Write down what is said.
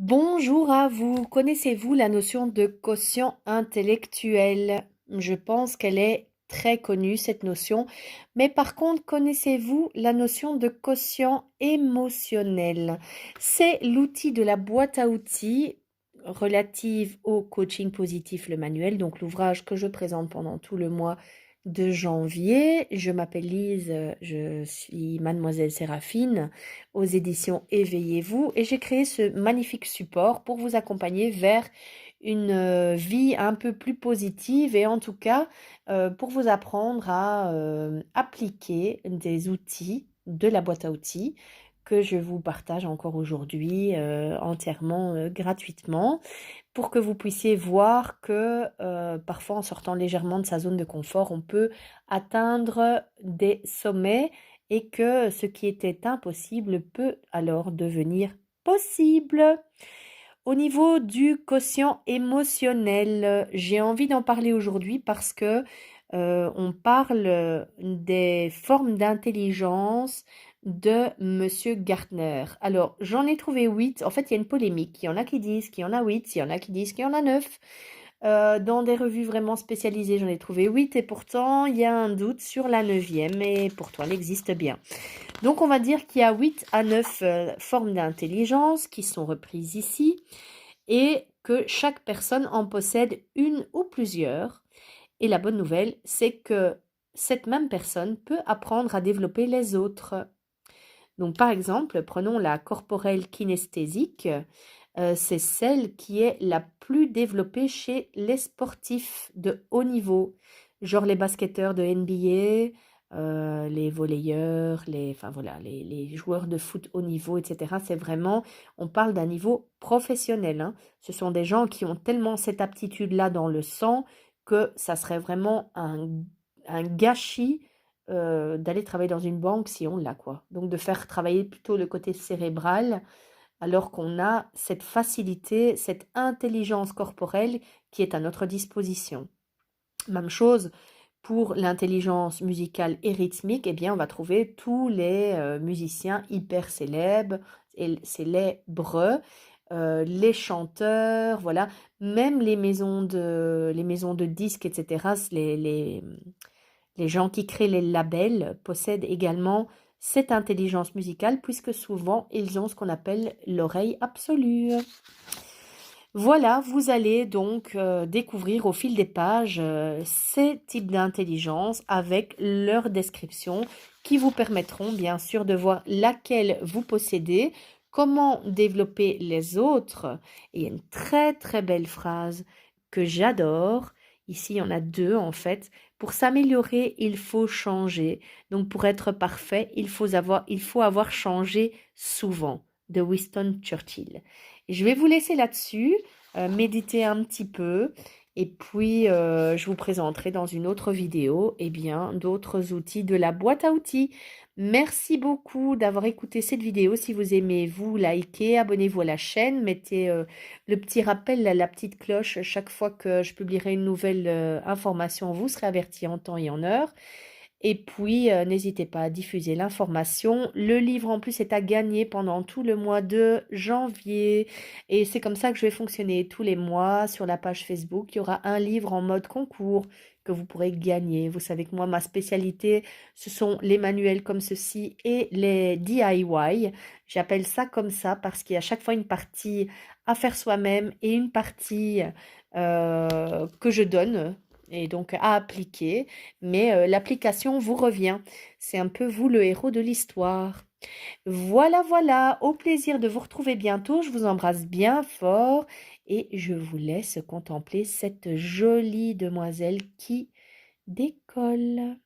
Bonjour à vous. Connaissez-vous la notion de quotient intellectuel? Je pense qu'elle est très connue, cette notion. Mais par contre, connaissez-vous la notion de quotient émotionnel? C'est l'outil de la boîte à outils relative au coaching positif, le manuel, donc l'ouvrage que je présente pendant tout le mois de janvier. Je m'appelle Lise, je suis Mademoiselle Séraphine aux éditions Éveillez-vous et j'ai créé ce magnifique support pour vous accompagner vers une vie un peu plus positive et en tout cas pour vous apprendre à appliquer des outils de la boîte à outils que je vous partage encore aujourd'hui entièrement gratuitement pour que vous puissiez voir que parfois en sortant légèrement de sa zone de confort, on peut atteindre des sommets et que ce qui était impossible peut alors devenir possible. Au niveau du quotient émotionnel, j'ai envie d'en parler aujourd'hui parce que on parle des formes d'intelligence de Monsieur Gartner. Alors, j'en ai trouvé 8. En fait, il y a une polémique. Il y en a qui disent qu'il y en a 8, il y en a qui disent qu'il y en a 9. Dans des revues vraiment spécialisées, j'en ai trouvé 8 et pourtant, il y a un doute sur la neuvième et pourtant, elle existe bien. Donc, on va dire qu'il y a 8 à 9 formes d'intelligence qui sont reprises ici et que chaque personne en possède une ou plusieurs. Et la bonne nouvelle, c'est que cette même personne peut apprendre à développer les autres. Donc, par exemple, prenons la corporelle kinesthésique. C'est celle qui est la plus développée chez les sportifs de haut niveau, genre les basketteurs de NBA, les volleyeurs, enfin voilà, les joueurs de foot haut niveau, etc. C'est vraiment, on parle d'un niveau professionnel, hein. Ce sont des gens qui ont tellement cette aptitude-là dans le sang que ça serait vraiment un gâchis d'aller travailler dans une banque si on l'a, quoi. Donc de faire travailler plutôt le côté cérébral alors qu'on a cette facilité, cette intelligence corporelle qui est à notre disposition. Même chose pour l'intelligence musicale et rythmique, eh bien on va trouver tous les musiciens hyper célèbres, les chanteurs, voilà, même les maisons de disques, etc., les gens qui créent les labels possèdent également cette intelligence musicale puisque souvent ils ont ce qu'on appelle l'oreille absolue. Voilà, vous allez donc découvrir au fil des pages ces types d'intelligence avec leur description qui vous permettront bien sûr de voir laquelle vous possédez, comment développer les autres. Et il y a une très très belle phrase que j'adore. Ici, il y en a deux en fait. Pour s'améliorer, il faut changer. Donc pour être parfait, il faut avoir changé souvent, de Winston Churchill. Je vais vous laisser là-dessus, méditer un petit peu et puis je vous présenterai dans une autre vidéo eh bien, d'autres outils de la boîte à outils. Merci beaucoup d'avoir écouté cette vidéo. Si vous aimez, vous likez, abonnez-vous à la chaîne, mettez le petit rappel, la petite cloche chaque fois que je publierai une nouvelle information. Vous serez averti en temps et en heure. Et puis, n'hésitez pas à diffuser l'information. Le livre, en plus, est à gagner pendant tout le mois de janvier. Et c'est comme ça que je vais fonctionner tous les mois sur la page Facebook. Il y aura un livre en mode concours que vous pourrez gagner. Vous savez que moi, ma spécialité, ce sont les manuels comme ceci et les DIY. J'appelle ça comme ça parce qu'il y a à chaque fois une partie à faire soi-même et une partie que je donne et donc à appliquer, mais l'application vous revient. C'est un peu vous le héros de l'histoire. Voilà, voilà, au plaisir de vous retrouver bientôt. Je vous embrasse bien fort et je vous laisse contempler cette jolie demoiselle qui décolle.